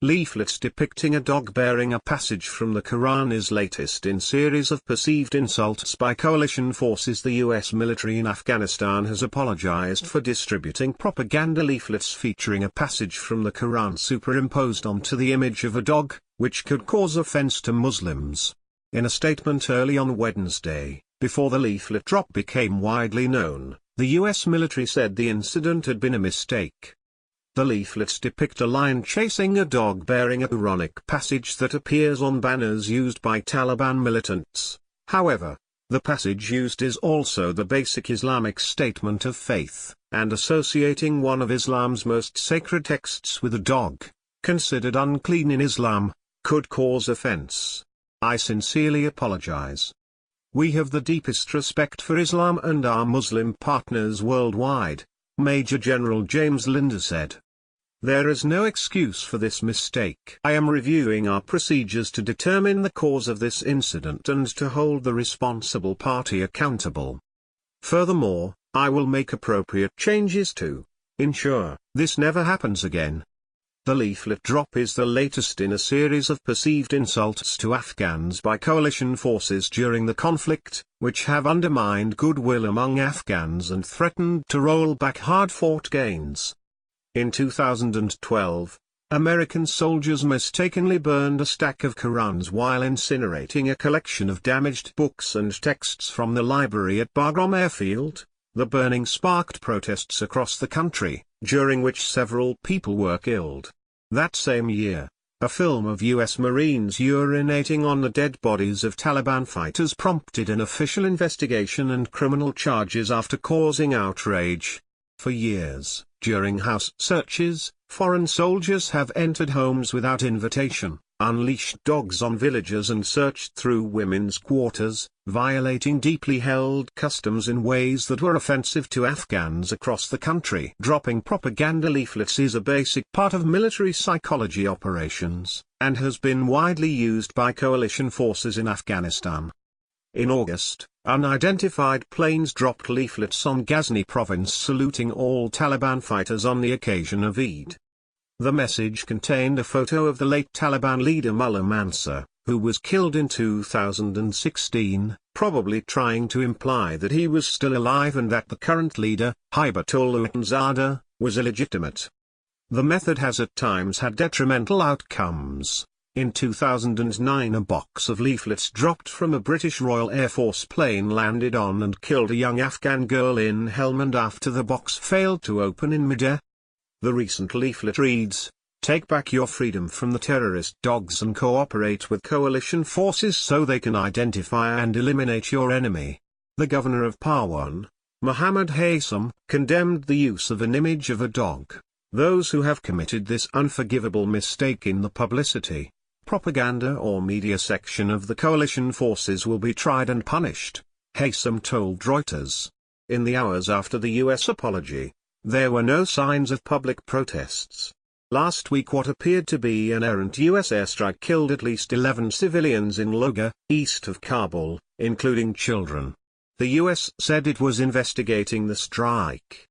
Leaflets depicting a dog bearing a passage from the Quran is latest in series of perceived insults by coalition forces. The US military in Afghanistan has apologized for distributing propaganda leaflets featuring a passage from the Quran superimposed onto the image of a dog, which could cause offense to Muslims. In a statement early on Wednesday, before the leaflet drop became widely known, the US military said the incident had been a mistake. The leaflets depict a lion chasing a dog bearing a Quranic passage that appears on banners used by Taliban militants. However, the passage used is also the basic Islamic statement of faith, and associating one of Islam's most sacred texts with a dog, considered unclean in Islam, could cause offense. I sincerely apologize. We have the deepest respect for Islam and our Muslim partners worldwide, Major General James Linder said. There is no excuse for this mistake. I am reviewing our procedures to determine the cause of this incident and to hold the responsible party accountable. Furthermore, I will make appropriate changes to ensure this never happens again. The leaflet drop is the latest in a series of perceived insults to Afghans by coalition forces during the conflict, which have undermined goodwill among Afghans and threatened to roll back hard-fought gains. In 2012, American soldiers mistakenly burned a stack of Qurans while incinerating a collection of damaged books and texts from the library at Bagram Airfield. The burning sparked protests across the country, during which several people were killed. That same year, a film of U.S. Marines urinating on the dead bodies of Taliban fighters prompted an official investigation and criminal charges after causing outrage. For years, during house searches, foreign soldiers have entered homes without invitation, unleashed dogs on villagers and searched through women's quarters, violating deeply held customs in ways that were offensive to Afghans across the country. Dropping propaganda leaflets is a basic part of military psychology operations, and has been widely used by coalition forces in Afghanistan. In August, unidentified planes dropped leaflets on Ghazni province saluting all Taliban fighters on the occasion of Eid. The message contained a photo of the late Taliban leader Mullah Mansur, who was killed in 2016, probably trying to imply that he was still alive and that the current leader, Hibatullah Akhundzada, was illegitimate. The method has at times had detrimental outcomes. In 2009, a box of leaflets dropped from a British Royal Air Force plane landed on and killed a young Afghan girl in Helmand after the box failed to open in midair. The recent leaflet reads, "Take back your freedom from the terrorist dogs and cooperate with coalition forces so they can identify and eliminate your enemy." The governor of Parwan, Mohammad Haysam, condemned the use of an image of a dog. Those who have committed this unforgivable mistake in the publicity, propaganda or media section of the coalition forces will be tried and punished, Haysam told Reuters. In the hours after the U.S. apology, there were no signs of public protests. Last week what appeared to be an errant U.S. airstrike killed at least 11 civilians in Logar, east of Kabul, including children. The U.S. said it was investigating the strike.